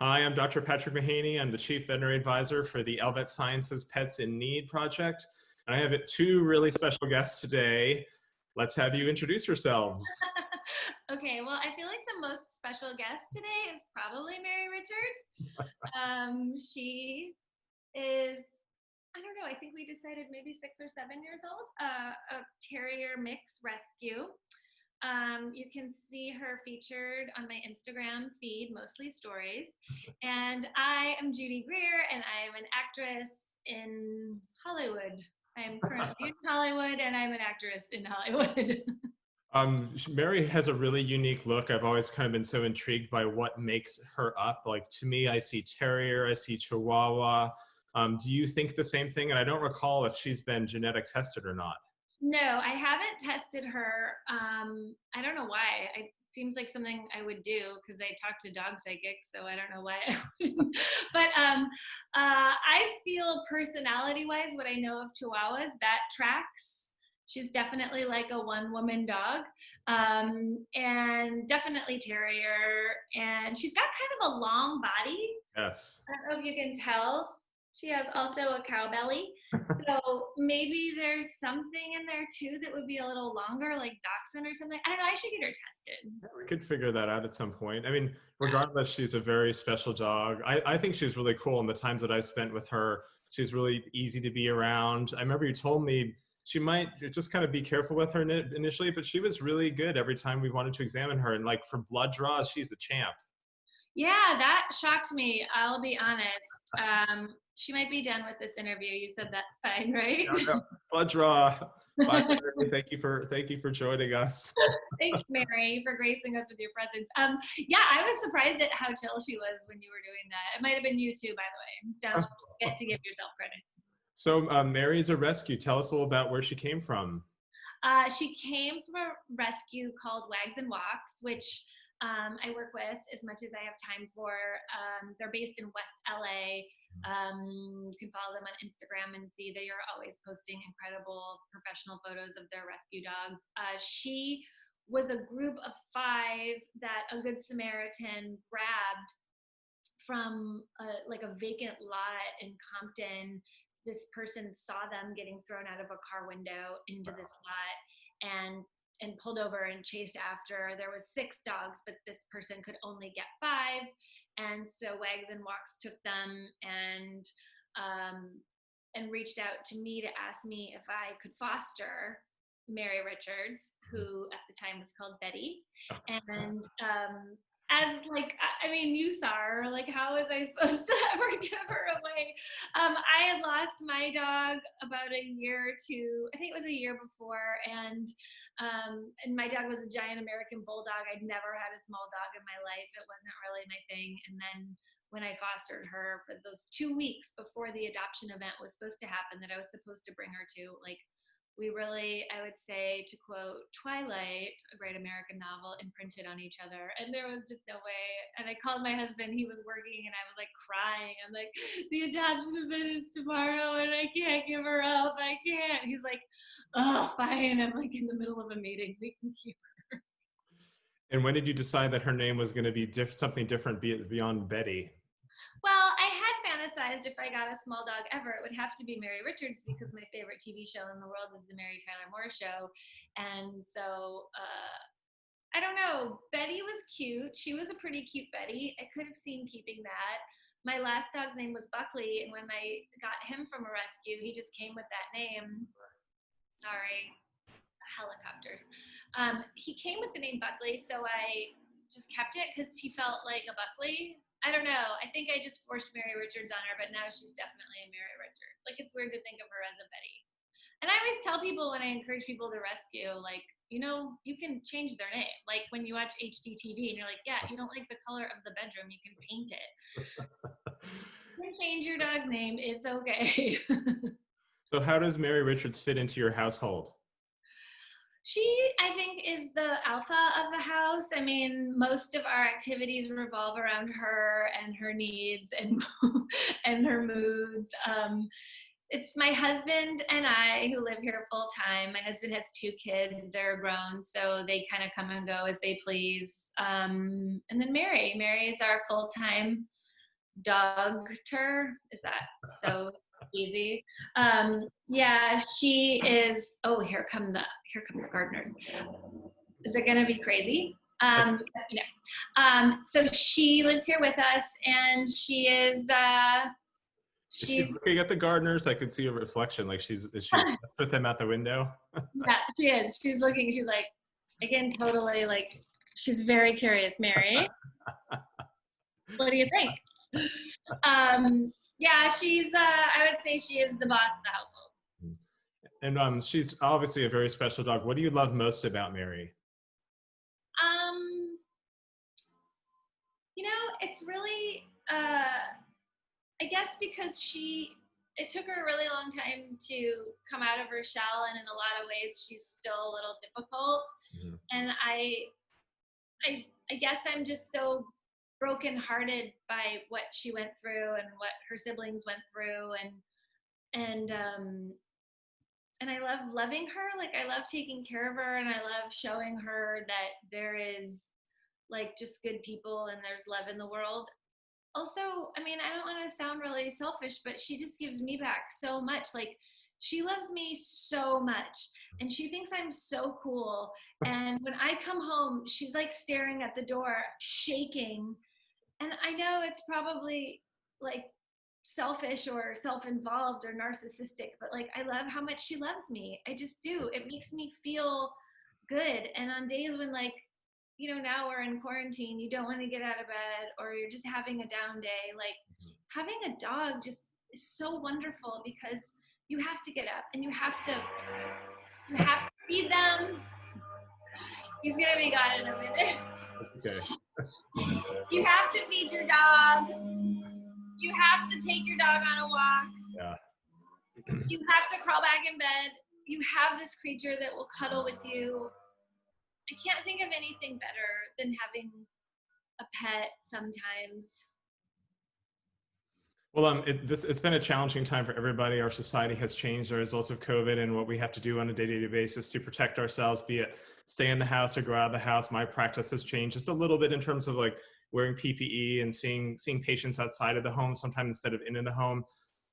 Hi, I'm Dr. Patrick Mahaney. I'm the Chief Veterinary Advisor for the ElleVet Sciences Pets in Need project. And I have two really special guests today. Let's have you introduce yourselves. Okay, well, I feel like the most special guest today is probably Mary Richards. She is, I don't know, I think we decided maybe 6 or 7 years old, a terrier mix rescue. You can see her featured on my Instagram feed, mostly stories. And I am Judy Greer, and I am an actress in Hollywood. I am currently in Hollywood, and I'm an actress in Hollywood. Mary has a really unique look. I've always kind of been so intrigued by what makes her up. Like, to me, I see terrier, I see chihuahua. Do you think the same thing? And I don't recall if she's been genetic tested or not. No, I haven't tested her. I don't know why. It seems like something I would do because I talk to dog psychics, so I don't know why I wouldn't. But I feel personality-wise, what I know of Chihuahuas, that tracks. She's definitely like a one-woman dog, and definitely terrier. And she's got kind of a long body. Yes. I don't know if you can tell. She has also a cow belly. So maybe there's something in there too that would be a little longer, like Dachshund or something. I don't know. I should get her tested. We could figure that out at some point. I mean, regardless, she's a very special dog. I think she's really cool. In the times that I've spent with her, she's really easy to be around. I remember you told me she might just kind of be careful with her initially, but she was really good every time we wanted to examine her. And like for blood draws, she's a champ. Yeah, that shocked me. I'll be honest. She might be done with this interview. You said that's fine, right? No, no. Blood draw. Bye, Mary. Thank you for joining us. Thanks, Mary, for gracing us with your presence. Yeah, I was surprised at how chill she was when you were doing that. It might have been you too, by the way. Don't get to give yourself credit. So Mary's a rescue. Tell us a little about where she came from. She came from a rescue called Wags and Walks, which I work with as much as I have time for. They're based in West LA. You can follow them on Instagram and see they are always posting incredible professional photos of their rescue dogs. She was a group of 5 that a Good Samaritan grabbed from like a vacant lot in Compton. This person saw them getting thrown out of a car window into this lot and pulled over and chased after. There was 6 dogs, but this person could only get 5. And so Wags and Walks took them and reached out to me to ask me if I could foster Mary Richards, who at the time was called Betty. And as like, I mean, you saw her, like, how was I supposed to ever give her away? I had lost my dog about a year or two, I think it was a year before, and my dog was a giant American bulldog. I'd never had a small dog in my life. It wasn't really my thing. And then when I fostered her for those 2 weeks before the adoption event was supposed to happen, that I was supposed to bring her to, like, we really, I would say, to quote Twilight, a great American novel, imprinted on each other. And there was just no way. And I called my husband, he was working, and I was like crying. I'm like, the adoption event is tomorrow and I can't give her up. I can't. He's like, oh, fine. I'm like in the middle of a meeting. We can keep her. And when did you decide that her name was going to be something different beyond Betty? Well, I had fantasized if I got a small dog ever, it would have to be Mary Richards because my favorite TV show in the world is the Mary Tyler Moore Show. And so, I don't know, Betty was cute. She was a pretty cute Betty. I could have seen keeping that. My last dog's name was Buckley, and when I got him from a rescue, he just came with that name. Sorry, helicopters. He came with the name Buckley, so I just kept it because he felt like a Buckley. I don't know. I think I just forced Mary Richards on her, but now she's definitely a Mary Richards. Like, it's weird to think of her as a Betty. And I always tell people when I encourage people to rescue, like, you know, you can change their name. Like when you watch HGTV and you're like, yeah, you don't like the color of the bedroom, you can paint it. You can change your dog's name. It's okay. So how does Mary Richards fit into your household? She, I think, is the alpha of the house. I mean, most of our activities revolve around her and her needs and and her moods. It's my husband and I who live here full time. My husband has 2 kids; they're grown, so they kind of come and go as they please. And then Mary is our full time dogter. Is that so easy? Yeah, she is. Oh, here come the gardeners. Is it gonna be crazy? So she lives here with us, and she is. Is she She's looking at the gardeners? I could see a reflection. Like is she obsessed with them out the window? yeah, she is. She's looking. She's like, again, totally like. She's very curious, Mary. What do you think? Yeah, she's. I would say she is the boss of the household. And she's obviously a very special dog. What do you love most about Mary? Um, it's really. I guess because it took her a really long time to come out of her shell, and in a lot of ways, she's still a little difficult. Mm-hmm. And I guess I'm just so brokenhearted by what she went through and what her siblings went through, and I love loving her. Like, I love taking care of her, and I love showing her that there is like just good people and there's love in the world. Also, I mean, I don't want to sound really selfish, but she just gives me back so much. Like, she loves me so much, and she thinks I'm so cool. And when I come home, she's like staring at the door, shaking. And I know it's probably like selfish or self-involved or narcissistic, but like, I love how much she loves me. I just do. It makes me feel good. And on days when, like, now we're in quarantine, you don't want to get out of bed, or you're just having a down day, like, having a dog just is so wonderful, because you have to get up and you have to feed them. He's gonna be gone in a minute. Okay. You have to feed your dog. You have to take your dog on a walk. Yeah. You have to crawl back in bed. You have this creature that will cuddle with you. I can't think of anything better than having a pet sometimes. Well, it's been a challenging time for everybody. Our society has changed as a result of COVID, and what we have to do on a day-to-day basis to protect ourselves, be it stay in the house or go out of the house. My practice has changed just a little bit in terms of like wearing PPE and seeing patients outside of the home, sometimes instead of in the home.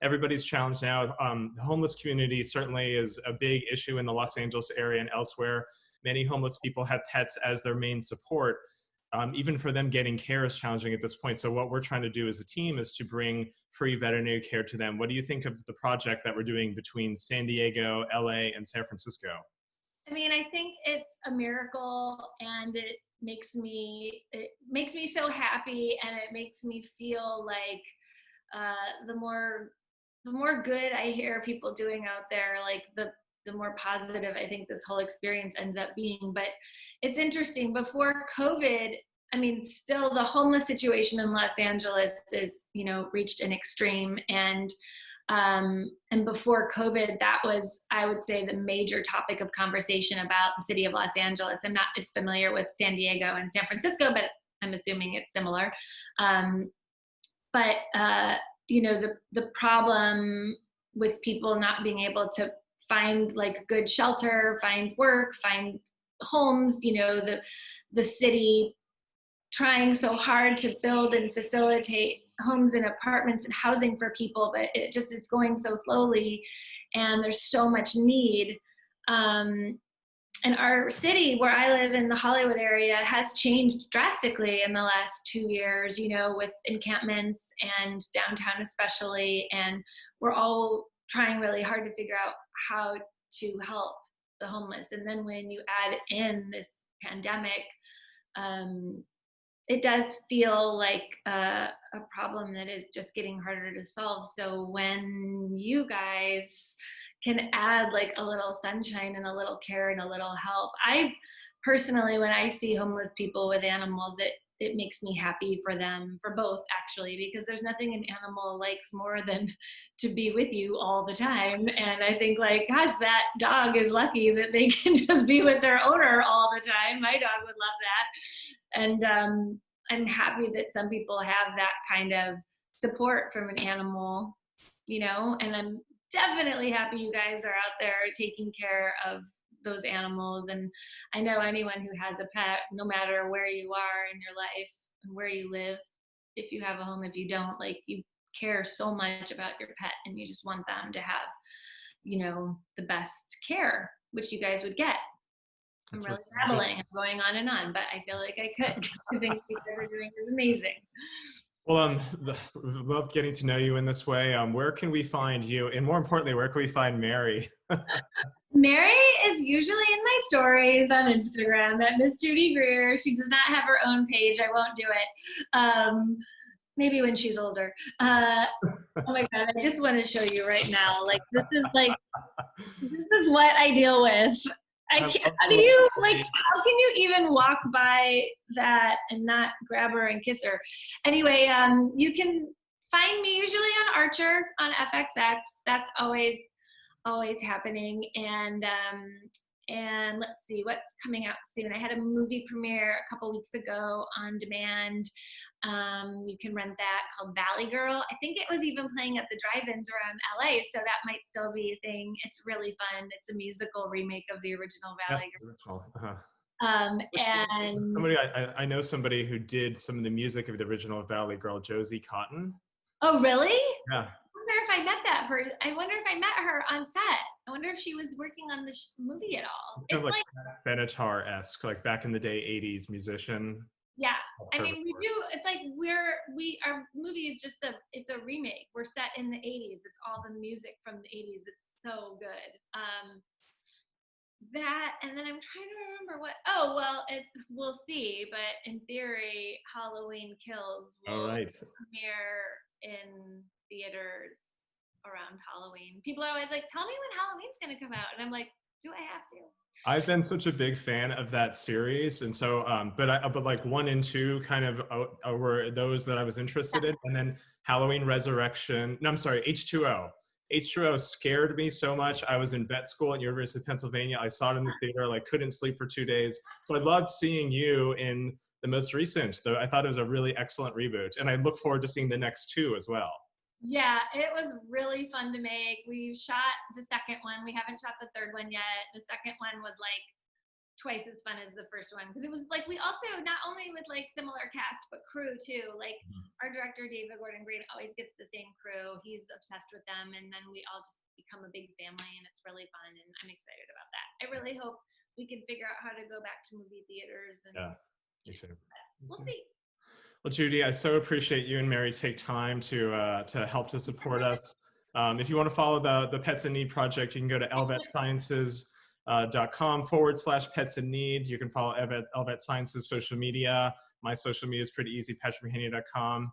Everybody's challenged now. The homeless community certainly is a big issue in the Los Angeles area and elsewhere. Many homeless people have pets as their main support. Even for them, getting care is challenging at this point. So what we're trying to do as a team is to bring free veterinary care to them. What do you think of the project that we're doing between San Diego, LA, and San Francisco? I mean, I think it's a miracle, and it makes me so happy, and it makes me feel like the more good I hear people doing out there, like the more positive I think this whole experience ends up being. But it's interesting, before COVID, I mean, still the homeless situation in Los Angeles is, reached an extreme. And before COVID, that was, I would say, the major topic of conversation about the city of Los Angeles. I'm not as familiar with San Diego and San Francisco, but I'm assuming it's similar. The problem with people not being able to find like good shelter, find work, find homes, the city trying so hard to build and facilitate homes and apartments and housing for people, but it just is going so slowly, and there's so much need. And our city, where I live in the Hollywood area, has changed drastically in the last 2 years, with encampments and downtown especially. And we're all trying really hard to figure out how to help the homeless. And then when you add in this pandemic, it does feel like a problem that is just getting harder to solve. So when you guys can add like a little sunshine and a little care and a little help, I personally, when I see homeless people with animals, it makes me happy for them, for both actually, because there's nothing an animal likes more than to be with you all the time. And I think like, gosh, that dog is lucky that they can just be with their owner all the time. My dog would love that. And I'm happy that some people have that kind of support from an animal, and I'm definitely happy you guys are out there taking care of those animals. And I know anyone who has a pet, no matter where you are in your life and where you live, if you have a home, if you don't, like you care so much about your pet and you just want them to have, the best care, which you guys would get. I'm really babbling. I'm going on and on, but I feel like I could. I think what you guys are doing is amazing. Well, love getting to know you in this way. Where can we find you? And more importantly, where can we find Mary? Mary is usually in my stories on Instagram at Miss Judy Greer. She does not have her own page. I won't do it. Maybe when she's older. Oh my God, I just want to show you right now. Like, this is what I deal with. How can you even walk by that and not grab her and kiss her? Anyway, you can find me usually on Archer on FXX. That's always happening. And let's see what's coming out soon. I had a movie premiere a couple weeks ago on demand. You can rent that, called Valley Girl. I think it was even playing at the drive-ins around LA, so that might still be a thing. It's really fun. It's a musical remake of the original Valley Girl. And somebody I know somebody who did some of the music of the original Valley Girl, Josie Cotton. Oh, really? Yeah. I wonder if I met that person. I wonder if I met her on set. I wonder if she was working on the movie at all. Kind of like Benatar-esque, like back in the day, 80s musician. Yeah, I mean, we do. It's like our movie is just it's a remake. We're set in the 80s. It's all the music from the 80s. It's so good. That, and then I'm trying to remember what. Oh well, we'll see. But in theory, Halloween Kills will premiere in theaters around Halloween. People are always like, "Tell me when Halloween's gonna come out," and I'm like, "Do I have to?" I've been such a big fan of that series, and so, but like 1 and 2 kind of were those that I was interested in, and then Halloween Resurrection. No, I'm sorry, H2O. H2O scared me so much. I was in vet school at University of Pennsylvania. I saw it in the theater. Like, couldn't sleep for 2 days. So I loved seeing you in the most recent. Though I thought it was a really excellent reboot, and I look forward to seeing the next 2 as well. Yeah, it was really fun to make. We shot the second one. We haven't shot the third one yet. The second one was like twice as fun as the first one, because it was like, we also, not only with like similar cast, but crew too. Like our director, David Gordon Green, always gets the same crew. He's obsessed with them. And then we all just become a big family, and it's really fun. And I'm excited about that. I really hope we can figure out how to go back to movie theaters. And yeah, me too. We'll see. Well, Judy, I so appreciate you and Mary take time to help to support us. If you want to follow the Pets in Need project, you can go to ellevetSciences.com/petsinnneed. You can follow ElleVet Sciences social media. My social media is pretty easy, patrickmahaney.com.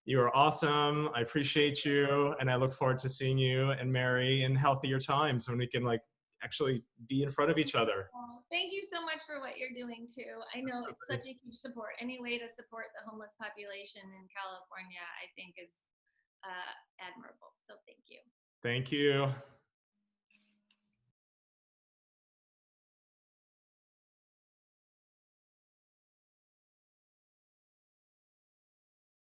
You are awesome. I appreciate you, and I look forward to seeing you and Mary in healthier times when we can like actually be in front of each other. Thank you so much for what you're doing too. I know it's such a huge support. Any way to support the homeless population in California, I think, is admirable. So thank you. Thank you.